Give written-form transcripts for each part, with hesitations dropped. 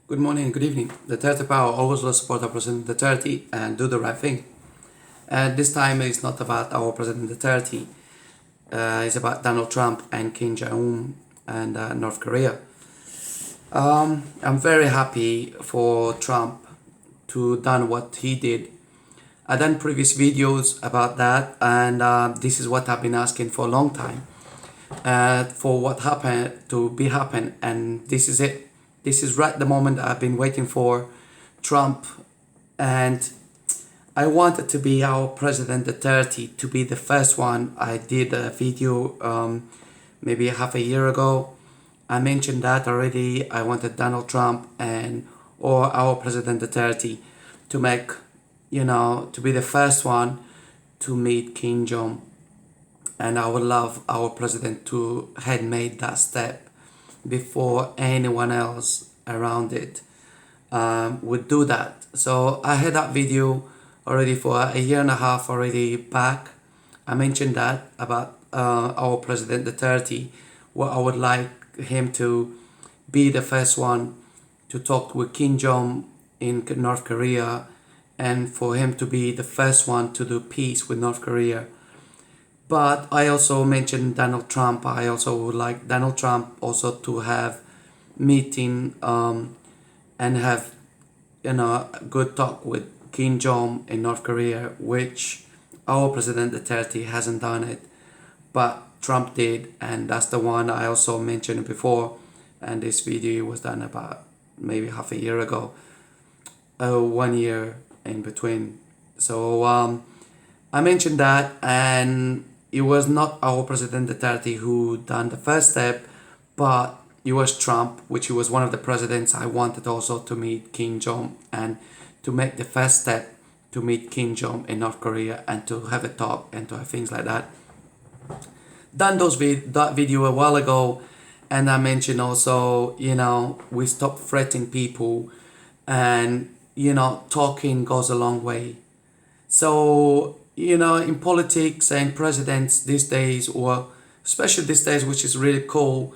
Good morning, good evening. The Duterte power always will support our President Duterte and do the right thing. And this time it's not about our President Duterte. It's about Donald Trump and Kim Jong-Un and North Korea. I'm very happy for Trump to done what he did. I done previous videos about that, and this is what I've been asking for a long time. For what happened to be happen, and this is it. This is right the moment I've been waiting for Trump, and I wanted to be our President Duterte to be the first one. I did a video maybe half a year ago. I mentioned that already. I wanted Donald Trump or our President Duterte to make, to be the first one to meet Kim Jong. And I would love our president to had made that step before anyone else around it would do that. So I had that video already for a year and a half already back. I mentioned that about our President Duterte, what I would like him to be the first one to talk with Kim Jong in North Korea, and for him to be the first one to do peace with North Korea. But I also mentioned Donald Trump. I also would like Donald Trump also to have meeting and have a good talk with Kim Jong in North Korea, which our President Duterte hasn't done it, but Trump did, and that's the one I also mentioned before. And this video was done about maybe half a year ago, 1 year in between. So I mentioned that, and it was not our President Duterte who done the first step, but it was Trump, which he was one of the presidents. I wanted also to meet Kim Jong and to make the first step to meet Kim Jong in North Korea and to have a talk and to have things like that. Done that video a while ago, and I mentioned also, we stop threatening people, and talking goes a long way. So in politics and presidents these days, or especially these days, which is really cool,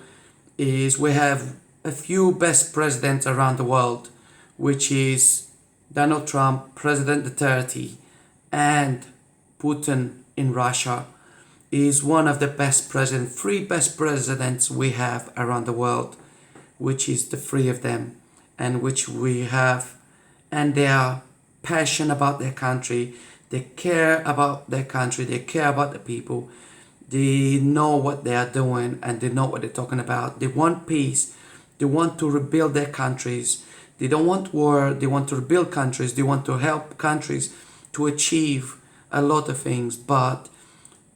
is we have a few best presidents around the world, which is Donald Trump, President Duterte, and Putin in Russia is one of the best presidents, three best presidents we have around the world, which is the three of them, and which we have, and they are passionate about their country. They care about their country. They care about the people. They know what they are doing, and they know what they're talking about. They want peace. They want to rebuild their countries. They don't want war. They want to rebuild countries. They want to help countries to achieve a lot of things. But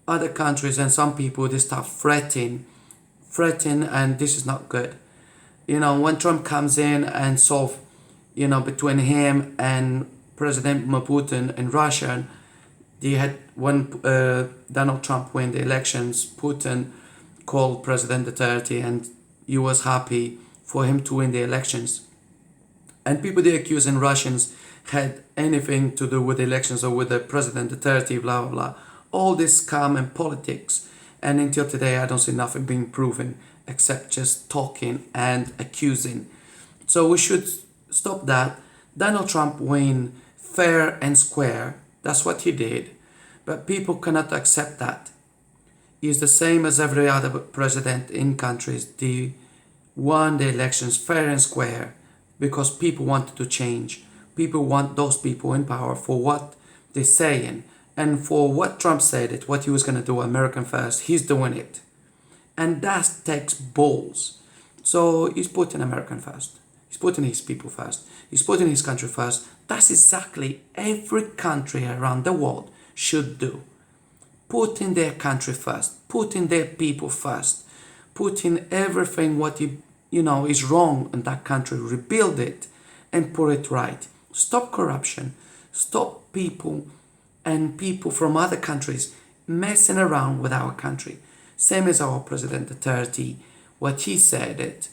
other countries and some people, they start threatening, and this is not good. When Trump comes in and solve, between him and President Putin in Russia, they had, when Donald Trump won the elections, Putin called President Duterte, and he was happy for him to win the elections. And people they accusing Russians had anything to do with the elections or with the President Duterte, blah blah blah. All this scam and politics, and until today I don't see nothing being proven except just talking and accusing. So we should stop that. Donald Trump win fair and square. That's what he did. But people cannot accept that. He's the same as every other president in countries. They won the elections fair and square because people wanted to change. People want those people in power for what they're saying. And for what Trump said, it, what he was going to do, American first, he's doing it. And that takes balls. So he's putting American first. He's putting his people first. He's putting his country first. That's exactly every country around the world should do. Putting their country first. Putting their people first. Putting everything what is wrong in that country. Rebuild it and put it right. Stop corruption. Stop people and people from other countries messing around with our country. Same as our President Duterte. What he said it.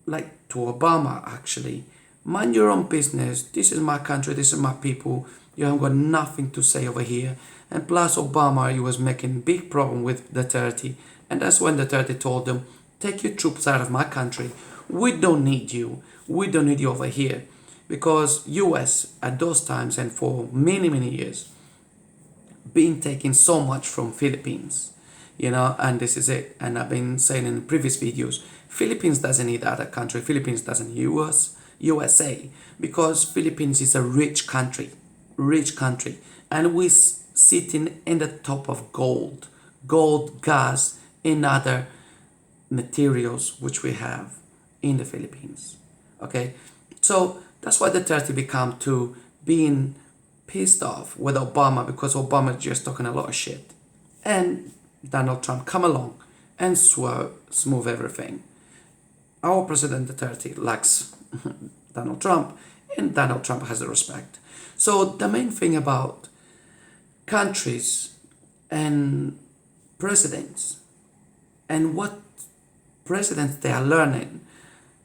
Like to Obama actually, mind your own business. This is my country, this is my people. You haven't got nothing to say over here. And plus Obama, he was making big problem with Duterte. And that's when Duterte told them, take your troops out of my country. We don't need you. We don't need you over here. Because US at those times and for many, many years, been taking so much from Philippines, and this is it. And I've been saying in previous videos, Philippines doesn't need other country. Philippines doesn't need USA, because Philippines is a rich country, and we sitting in the top of gold, gas, and other materials which we have in the Philippines. Okay, so that's why Duterte become to being pissed off with Obama, because Obama is just talking a lot of shit, and Donald Trump come along and smooth everything. Our President Duterte likes Donald Trump, and Donald Trump has the respect. So the main thing about countries and presidents and what presidents they are learning.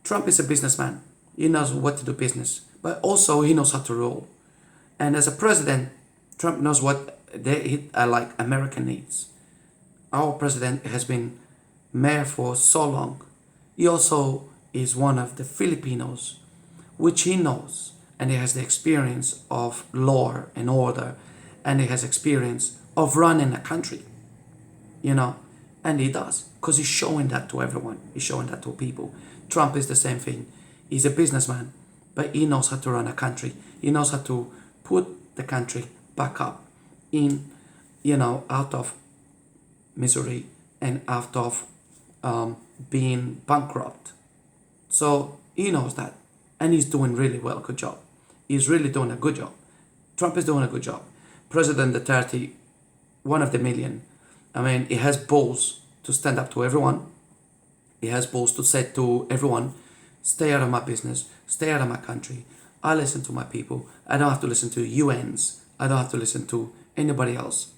Trump is a businessman. He knows what to do business, but also he knows how to rule. And as a president, Trump knows what they like American needs. Our president has been mayor for so long. He also is one of the Filipinos, which he knows, and he has the experience of law and order, and he has experience of running a country, and he does, because he's showing that to everyone. He's showing that to people. Trump is the same thing. He's a businessman, but he knows how to run a country. He knows how to put the country back up in, out of misery and out of being bankrupt. So he knows that, and he's doing really well, good job. He's really doing a good job. Trump is doing a good job. President Duterte, one of the million. I mean, he has balls to stand up to everyone. He has balls to say to everyone, stay out of my business, stay out of my country. I listen to my people. I don't have to listen to UNs. I don't have to listen to anybody else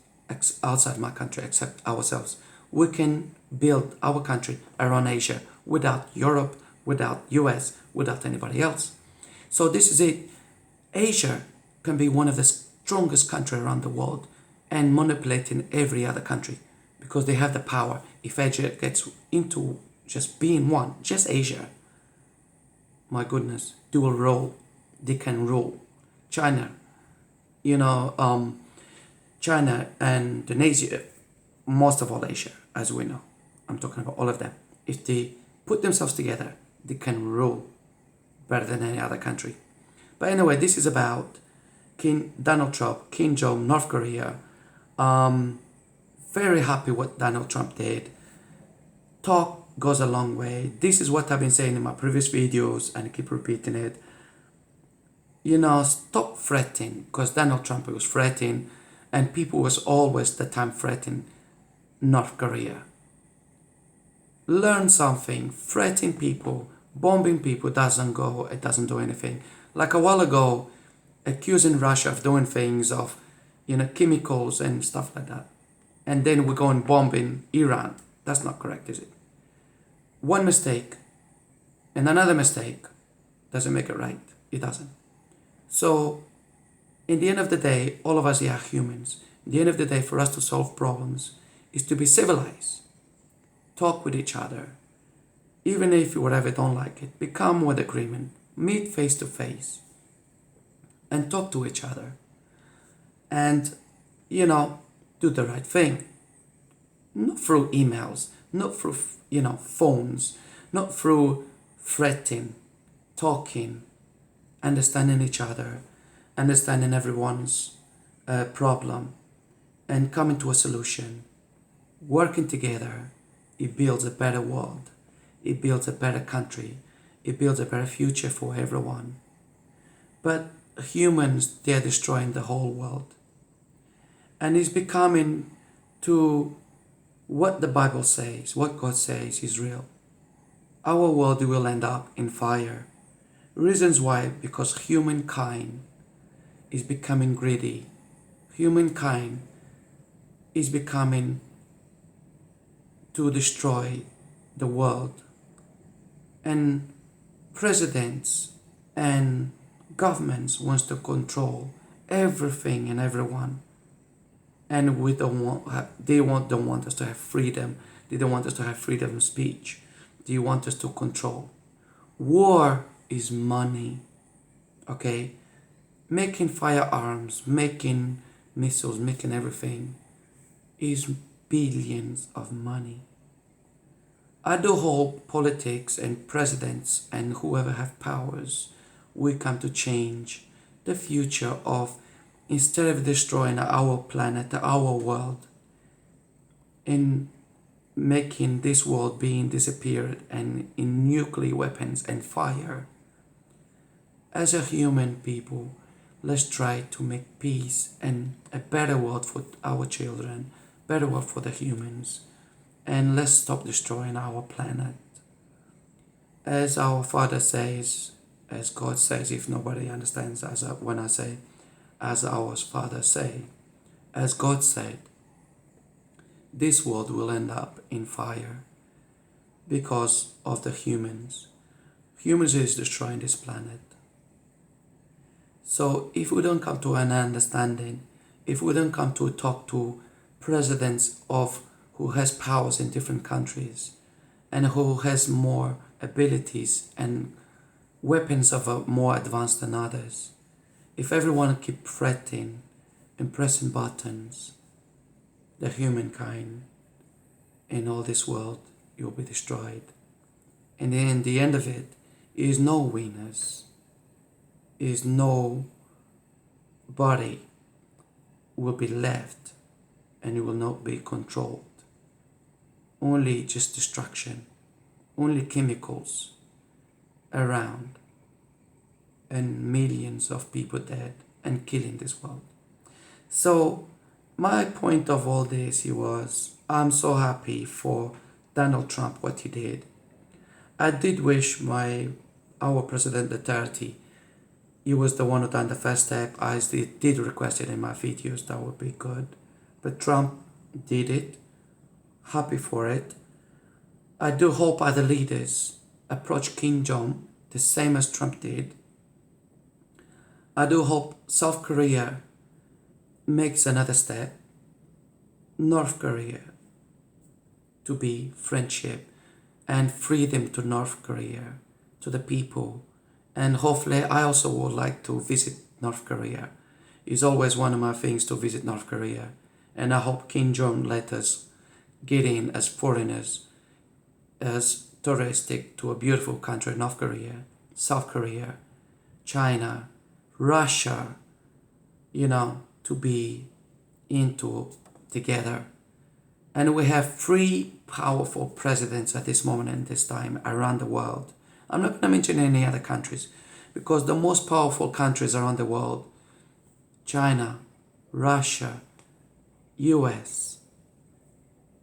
outside my country except ourselves. We can build our country around Asia without Europe, without US, without anybody else. So this is it. Asia can be one of the strongest countries around the world and manipulating every other country because they have the power. If Asia gets into just being one, just Asia, my goodness, dual rule, they can rule. China, China and Indonesia, most of all Asia, as we know. I'm talking about all of them. If they put themselves together, they can rule better than any other country. But anyway, this is about Donald Trump, Kim Jong, North Korea. Very happy what Donald Trump did. Talk goes a long way. This is what I've been saying in my previous videos and I keep repeating it. Stop fretting, because Donald Trump was fretting and people was always the time fretting North Korea. Learn something. Fretting people, bombing people it doesn't do anything. Like a while ago, accusing Russia of doing things of, chemicals and stuff like that. And then we go and bombing Iran. That's not correct, is it? One mistake and another mistake doesn't make it right. It doesn't. So, in the end of the day, all of us are humans. In the end of the day, for us to solve problems is to be civilized. Talk with each other. Even if you whatever don't like it, become with agreement. Meet face to face. And talk to each other. And, do the right thing. Not through emails, not through, phones, not through fretting, talking, understanding each other, understanding everyone's problem, and coming to a solution. Working together, it builds a better world. It builds a better country. It builds a better future for everyone. But humans, they are destroying the whole world. And it's becoming to what the Bible says, what God says is real. Our world will end up in fire. Reasons why? Because humankind is becoming greedy. Humankind is becoming to destroy the world. And presidents and governments wants to control everything and everyone. And we don't want us to have freedom. They don't want us to have freedom of speech. They want us to control. War is money, okay? Making firearms, making missiles, making everything is billions of money. I do hope politics and presidents and whoever have powers will come to change the future of, instead of destroying our planet, our world, in making this world being disappeared and in nuclear weapons and fire. As a human people, let's try to make peace and a better world for our children, better world for the humans, and let's stop destroying our planet. As our Father says, as God says, if nobody understands, when I say, as our Father say, as God said, this world will end up in fire because of the humans. Humans is destroying this planet. So if we don't come to an understanding, if we don't come to talk to presidents of who has powers in different countries and who has more abilities and weapons of a more advanced than others, if everyone keep fretting and pressing buttons, the humankind in all this world will be destroyed. And in the end of it is no winners, is no body will be left and it will not be controlled. Only just destruction, only chemicals around and millions of people dead and killing this world. So my point of all this was, I'm so happy for Donald Trump, what he did. I did wish our President Duterte, he was the one who done the first step. I did request it in my videos, that would be good. But Trump did it, happy for it. I do hope other leaders approach Kim Jong the same as Trump did. I do hope South Korea makes another step, North Korea, to be friendship and freedom to North Korea, to the people. And hopefully I also would like to visit North Korea. It's always one of my things to visit North Korea. And I hope Kim Jong let us get in as foreigners, as touristic to a beautiful country, North Korea, South Korea, China, Russia, to be into together. And we have three powerful presidents at this moment and this time around the world. I'm not going to mention any other countries because the most powerful countries around the world, China, Russia, US,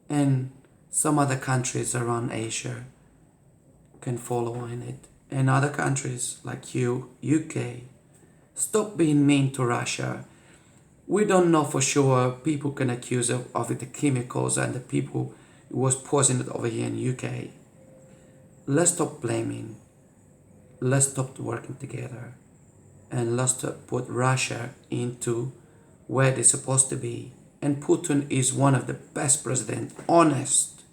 and some other countries around Asia can follow in it. And other countries like UK, stop being mean to Russia. We don't know for sure. People can accuse of the chemicals and the people who was poisoned over here in UK. Let's stop blaming. Let's stop working together. And let's put Russia into where they're supposed to be. And Putin is one of the best presidents, honest.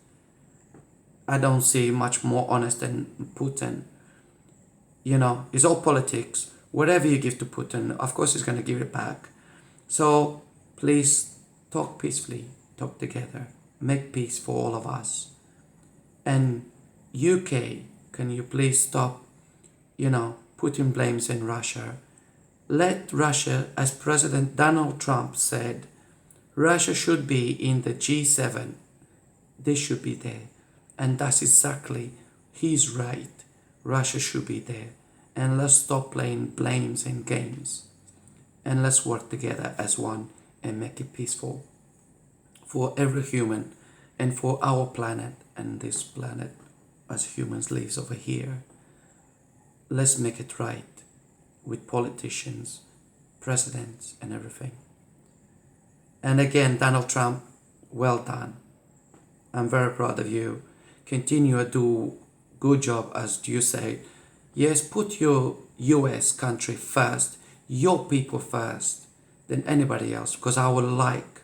I don't see much more honest than Putin. It's all politics. Whatever you give to Putin, of course he's going to give it back. So please talk peacefully, talk together, make peace for all of us. And UK, can you please stop, putting blames in Russia? Let Russia, as President Donald Trump said, Russia should be in the G7. They should be there. And that's exactly, he's right. Russia should be there. And let's stop playing blames and games. And let's work together as one and make it peaceful for every human and for our planet and this planet as humans lives over here. Let's make it right with politicians, presidents and everything. And again, Donald Trump, well done. I'm very proud of you. Continue to do good job as you say. Yes, put your US country first, your people first, than anybody else, because I would like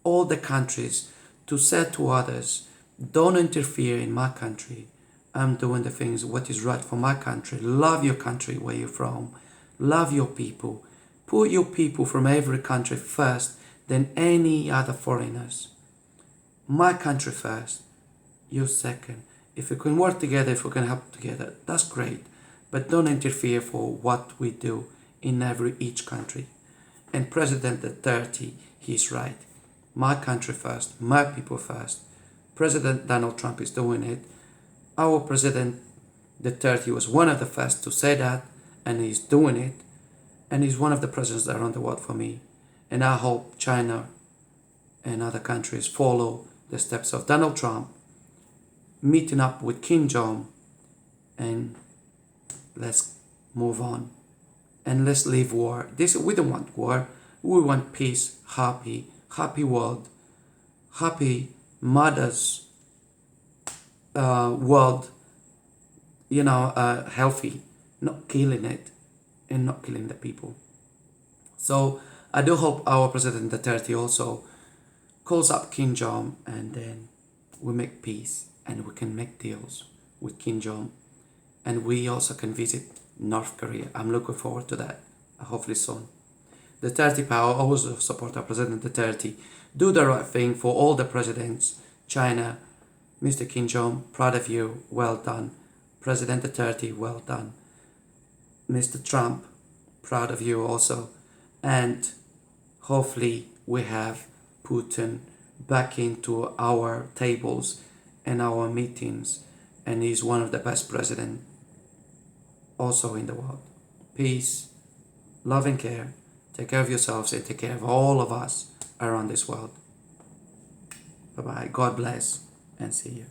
all the countries to say to others, don't interfere in my country, I'm doing the things what is right for my country. Love your country where you're from. Love your people. Put your people from every country first than any other foreigners. My country first, you second. If we can work together, if we can help together, that's great. But don't interfere for what we do in each country. And President Duterte, he's right. My country first, my people first. President Donald Trump is doing it. Our President Duterte was one of the first to say that, and he's doing it. And he's one of the presidents around the world for me. And I hope China and other countries follow the steps of Donald Trump, meeting up with Kim Jong, and let's move on. And let's leave war. We don't want war. We want peace, happy world, happy mothers world, healthy, not killing it and not killing the people. So I do hope our President Duterte also calls up Kim Jong, and then we make peace and we can make deals with Kim Jong, and we also can visit North Korea. I'm looking forward to that, hopefully soon. Duterte power, always support our President Duterte. Do the right thing for all the presidents. China, Mr. Kim Jong, proud of you, well done. President Duterte, well done. Mr. Trump, proud of you also. And hopefully we have Putin back into our tables and our meetings, and he's one of the best presidents also in the world. Peace, love and care. Take care of yourselves and take care of all of us around this world. Bye-bye. God bless and see you.